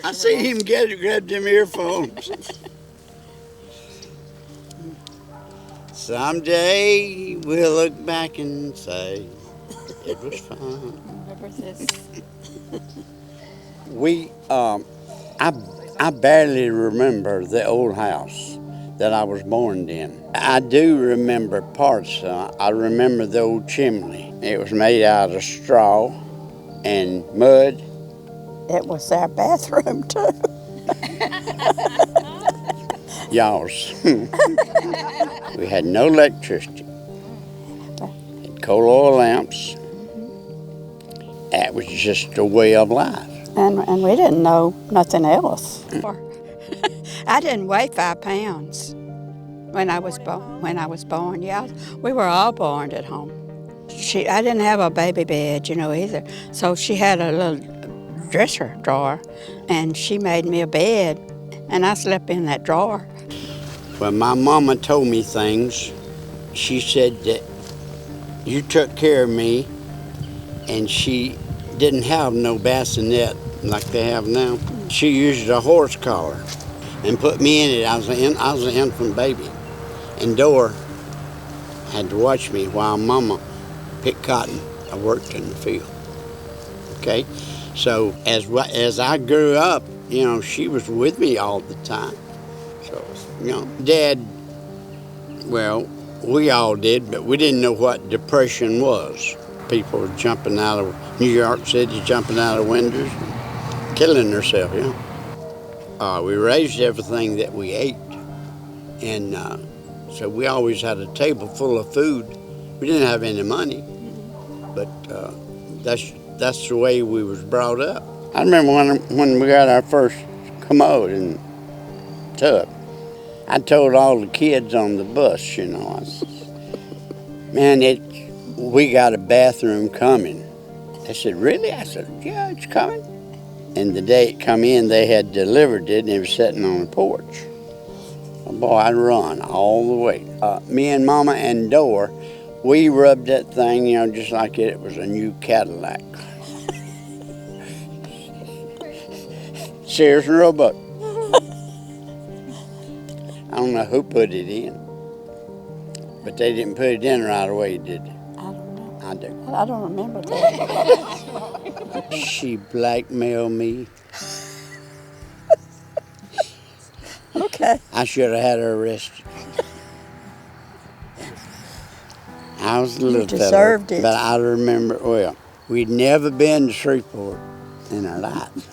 I see him grab them earphones. Someday we'll look back and say it was fun. Remember this? I barely remember the old house that I was born in. I do remember parts. I remember the old chimney. It was made out of straw and mud. It was our bathroom, too. Y'all's. We had no electricity. Had coal oil lamps. That was just a way of life. And we didn't know nothing else. I didn't weigh 5 pounds when I was born. Yeah, we were all born at home. I didn't have a baby bed, either. So she had a little dresser drawer, and she made me a bed, and I slept in that drawer. When my mama told me things, she said that you took care of me, and she didn't have no bassinet like they have now. She used a horse collar and put me in it. I was an infant baby. And Dora had to watch me while Mama picked cotton. I worked in the field. Okay? So as I grew up, she was with me all the time. So, Dad, well, we all did, but we didn't know what depression was. People were jumping out of New York City, jumping out of windows, killing themselves, we raised everything that we ate. And so we always had a table full of food. We didn't have any money, but that's the way we was brought up. I remember when we got our first commode and tub, I told all the kids on the bus, I said, man, we got a bathroom coming. They said, really? I said, yeah, it's coming. And the day it come in, they had delivered it, and it was sitting on the porch. Oh, boy, I'd run all the way. Me and Mama and Dora, we rubbed that thing, just like it was a new Cadillac. Sears and Roebuck. I don't know who put it in, but they didn't put it in right away, did they? I don't know. I do. I don't remember that. She blackmailed me. Okay. I should have had her arrested. I was a little You deserved fella, it. but I remember, well, we'd never been to Shreveport in our lives.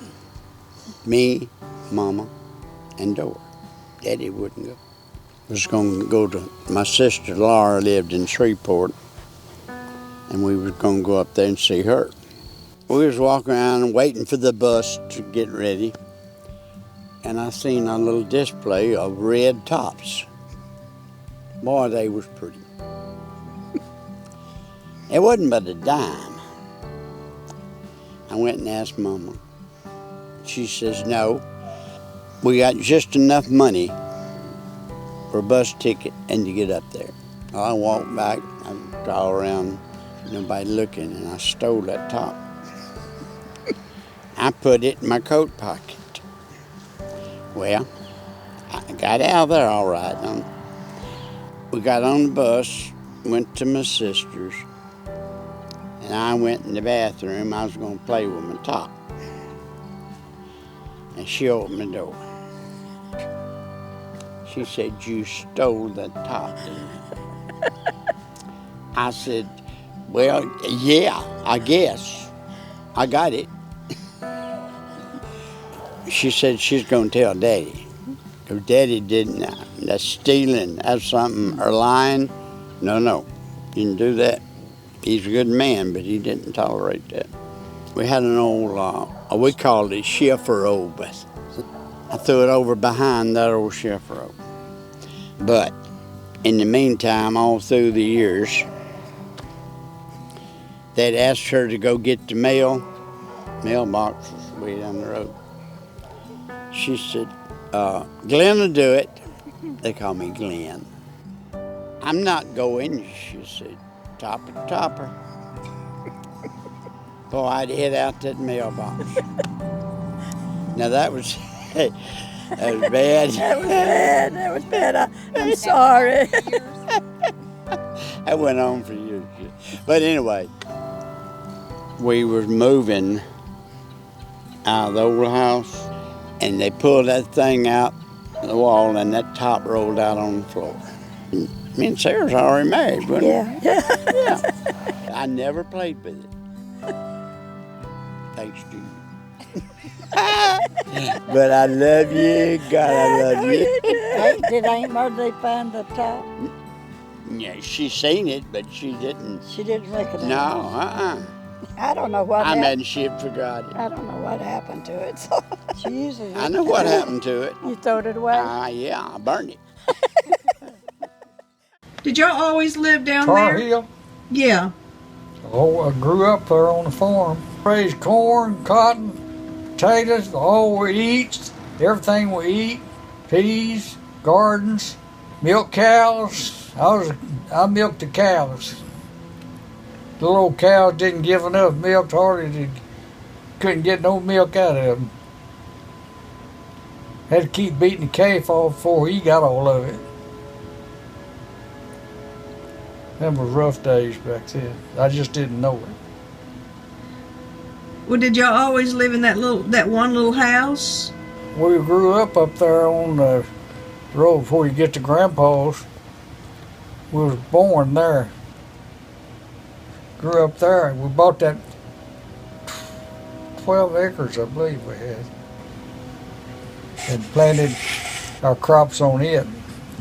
Me, Mama, and Dora. Daddy wouldn't go. Was going to go to, my sister Laura lived in Shreveport, and we was going to go up there and see her. We was walking around and waiting for the bus to get ready, and I seen a little display of red tops. Boy, they was pretty. It wasn't but a dime. I went and asked Mama. She says, no, we got just enough money for a bus ticket and to get up there. Well, I walked back, I was all around, nobody looking, and I stole that top. I put it in my coat pocket. Well, I got out of there all right. We got on the bus, went to my sister's, and I went in the bathroom. I was going to play with my top. And she opened the door. She said, you stole that top, didn't you? I said, well, yeah, I guess. I got it. She said she's going to tell Daddy. Because Daddy didn't. That's stealing. That's something. Or lying. No. Didn't do that. He's a good man, but he didn't tolerate that. We had an old, we called it shiffer robe. I threw it over behind that old shiffer robe. But in the meantime, all through the years, they'd asked her to go get the mailbox was way down the road. She said, Glenn will do it. They call me Glenn. I'm not going, she said, topper. Boy, I'd hit out that mailbox. Now that was, that was bad. That was bad. That was bad. I'm sorry. That went on for years. But anyway, we was moving out of the old house, and they pulled that thing out the wall, and that top rolled out on the floor. Me and Sarah's already married, wasn't Yeah. Yeah. I never played with it. Thanks to you. But I love you. God, I love you. Did Aunt Marty find the top? Yeah, she seen it, but she didn't. She didn't recognize No, I don't know what I happened. mean, she forgot it. I don't know what happened to it. So it. She usually. I know what happened to it. you throwed it away? Yeah, I burned it. Did y'all always live down Tar there? Heel. Yeah. Oh, I grew up there on the farm. Raised corn, cotton, potatoes, all we eat, everything we eat, peas, gardens, milk cows. I milked the cows. The little cows didn't give enough milk, couldn't get no milk out of them. Had to keep beating the calf off before he got all of it. Them was rough days back then. I just didn't know it. Well, did y'all always live in that one little house? We grew up there on the road before you get to Grandpa's. We was born there. Grew up there. We bought that 12 acres, I believe we had. And planted our crops on it.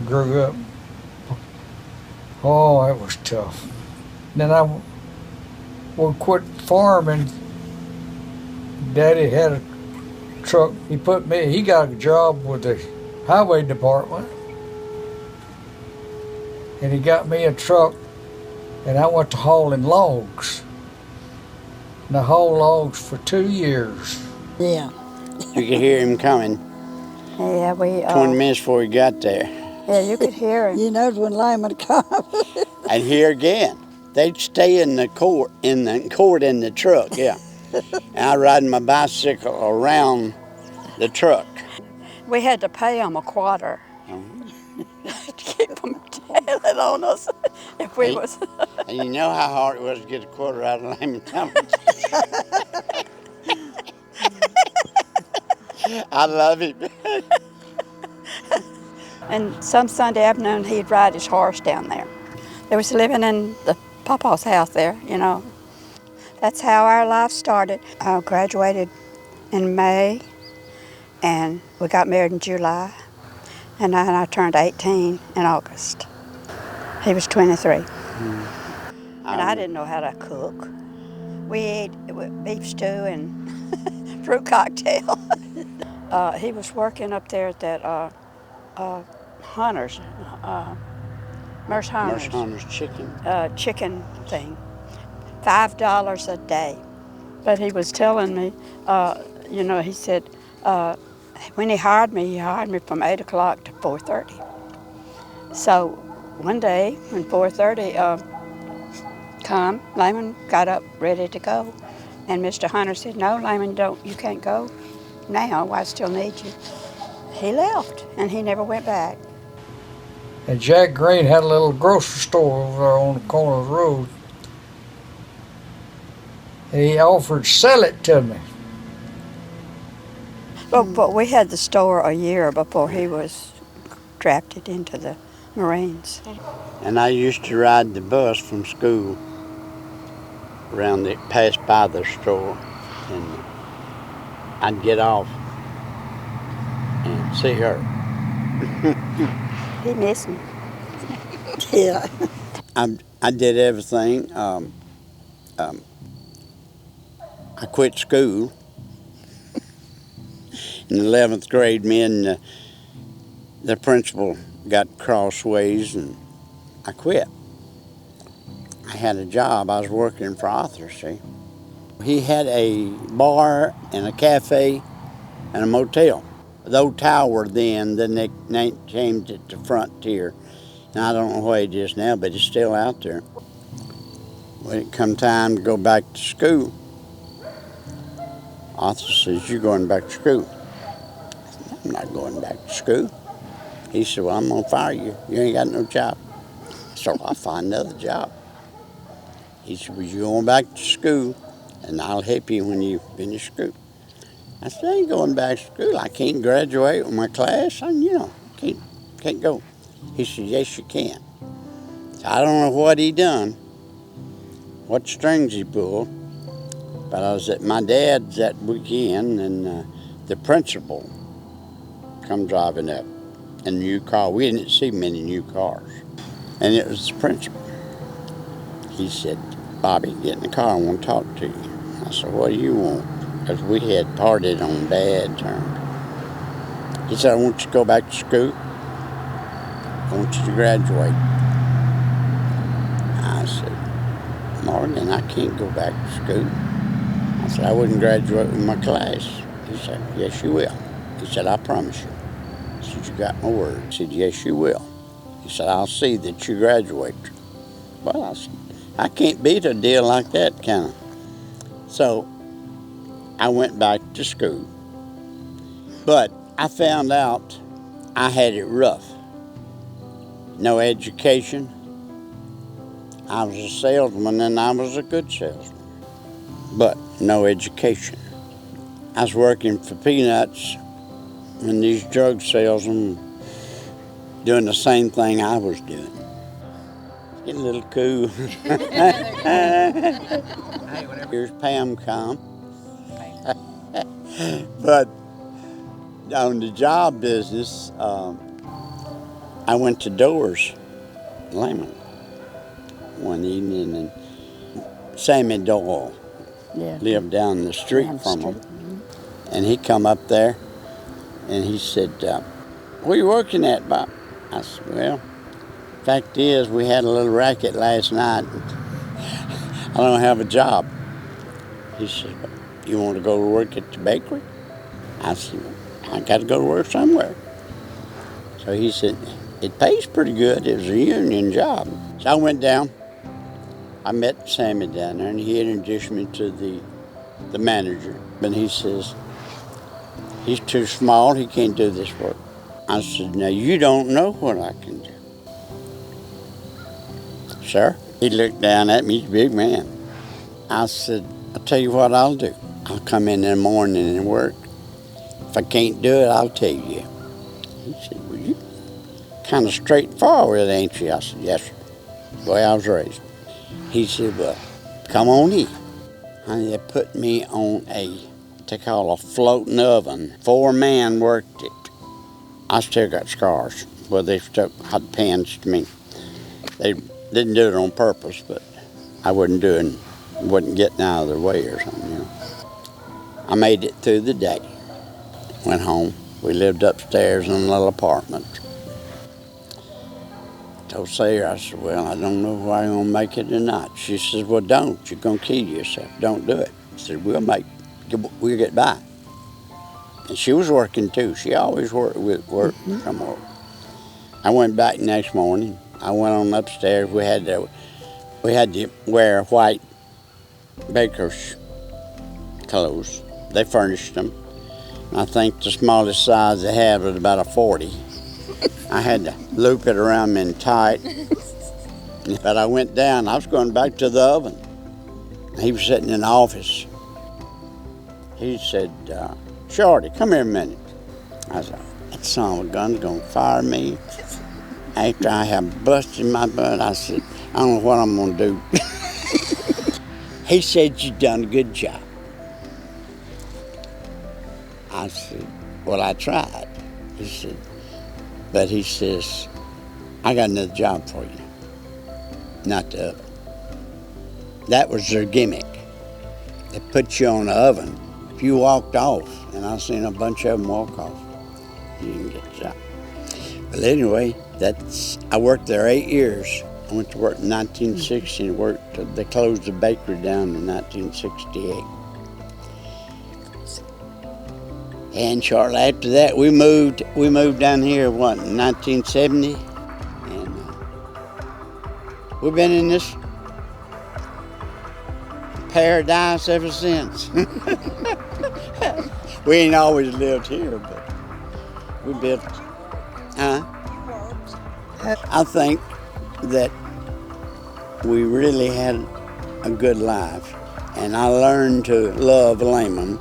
Grew up. Oh, that was tough. Then we quit farming. Daddy had a truck. He got a job with the highway department. And he got me a truck, and I went to hauling logs. And I hauled logs for 2 years. Yeah. You could hear him coming Yeah, 20 minutes before he got there. Yeah, you could hear him. You know when Lyman comes. And here again, they'd stay in the court in the truck, yeah. And I ride my bicycle around the truck. We had to pay them a quarter to keep them tailing on us if we Hey. was. And you know how hard it was to get a quarter out of Layman Thomas. I love it. And some Sunday afternoon, he'd ride his horse down there. They was living in the Papa's house there, you know. That's how our life started. I graduated in May, and we got married in July, and I turned 18 in August. He was 23. And I didn't know how to cook. We ate beef stew and fruit cocktail. He was working up there at that Hunter's, Merce Hunter's. Merce Hunter's chicken. Chicken thing, $5 a day. But he was telling me, you know, he said, when he hired me from 8 o'clock to 4:30. So one day when 4:30 come, Layman got up ready to go. And Mr. Hunter said, no, Layman, you can't go now, I still need you. He left, and he never went back. And Jack Green had a little grocery store over there on the corner of the road. And he offered to sell it to me. But we had the store a year before he was drafted into the Marines. And I used to ride the bus from school around pass by the store, and I'd get off and see her. He missed me. Yeah. I did everything. I quit school in the 11th grade. Me and the principal got crossways, and I quit. I had a job. I was working for Arthur, see. He had a bar and a cafe and a motel. The old tower then they changed it to Frontier. And I don't know what it is now, but it's still out there. When it come time to go back to school, Arthur says, you're going back to school. I'm not going back to school. He said, well, I'm going to fire you. You ain't got no job. So I'll find another job. He said, well, you're going back to school, and I'll help you when you finish school. I said, I ain't going back to school. I can't graduate with my class. Can't go. He said, yes, you can. So I don't know what he done, what strings he pulled, but I was at my dad's that weekend, and the principal come driving up in a new car. We didn't see many new cars. And it was the principal. He said, Bobby, get in the car, I want to talk to you. I said, what do you want? Because we had parted on bad terms. He said, I want you to go back to school. I want you to graduate. I said, Morgan, I can't go back to school. I said, I wouldn't graduate with my class. He said, yes, you will. He said, I promise you. I said, you got my word. He said, yes, you will. He said, I'll see that you graduate. Well, I said, I can't beat a deal like that, can I? So I went back to school. But I found out I had it rough. No education. I was a salesman, and I was a good salesman. But no education. I was working for peanuts when these drug salesmen doing the same thing I was doing. Getting a little cool. Here's Pam come. But on the job business, I went to Doors, Lemon, one evening, and Sammy Doyle lived down the street from him. And he come up there, and he said, where you working at, Bob? I said, well, fact is, we had a little racket last night. I don't have a job. He said, you want to go to work at the bakery? I said, I got to go to work somewhere. So he said, it pays pretty good. It was a union job. So I went down. I met Sammy down there, and he introduced me to the manager. And he says, he's too small. He can't do this work. I said, now you don't know what I can do. Sir? He looked down at me. He's a big man. I said, I'll tell you what I'll do. I'll come in the morning and work. If I can't do it, I'll tell you. He said, well, you kind of straightforward, ain't you? I said, yes, sir. The way I was raised. He said, well, come on in. And they put me on what they call a floating oven. 4 men worked it. I still got scars where they stuck hot pans to me. They didn't do it on purpose, but I wasn't getting out of their way or something, you know. I made it through the day. Went home. We lived upstairs in a little apartment. Told Sarah, I said, well, I don't know if I'm going to make it or not. She says, well, don't. You're going to kill yourself. Don't do it. I said, we'll get by. And she was working too. She always worked from work. I went back next morning. I went on upstairs. We had to wear white baker's clothes. They furnished them. I think the smallest size they had was about a 40. I had to loop it around me tight. But I went down. I was going back to the oven. He was sitting in the office. He said, Shorty, come here a minute. I said, that son of a gun's going to fire me. After I have busted my butt, I said, I don't know what I'm going to do. He said, you done a good job. I said, well, I tried. He said, but he says, I got another job for you. Not the oven. That was their gimmick. They put you on the oven. If you walked off, and I've seen a bunch of them walk off, you didn't get the job. But anyway, I worked there 8 years. I went to work in 1960 and they closed the bakery down in 1968. And shortly after that, we moved down here, in 1970? And we've been in this paradise ever since. We ain't always lived here, but We built, huh? I think that we really had a good life, and I learned to love Layman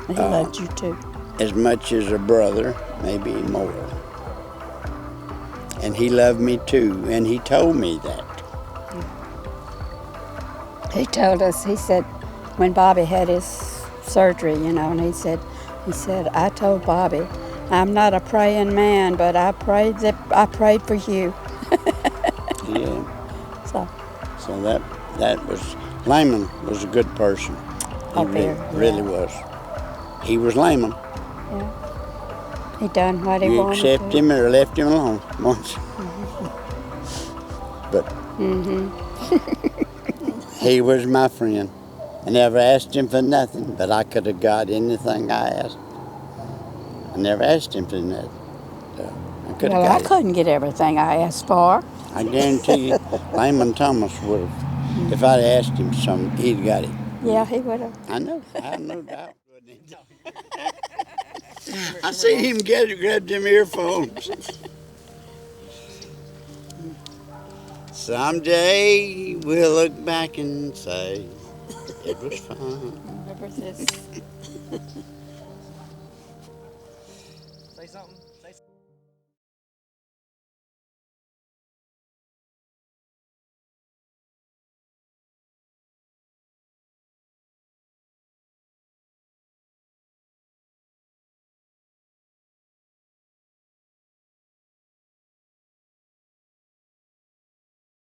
He loved you too. as much as a brother, maybe more. And he loved me too, and he told me that. He told us, he said, when Bobby had his surgery, you know, and he said, I told Bobby, I'm not a praying man, but I prayed for you. Yeah. So that was, Layman was a good person. He really was. He was Layman. Yeah. He done what he You wanted to. accept him or left him alone once. But he was my friend. I never asked him for nothing, but I could have got anything I asked. I never asked him for nothing. So I could have Well, I got couldn't get everything I asked for. it. I guarantee you, Layman Thomas would have. If I'd asked him something, he'd got it. Yeah, he would have. I know. I have no doubt. I see him grab them earphones. Someday we'll look back and say it was fun. Remember this?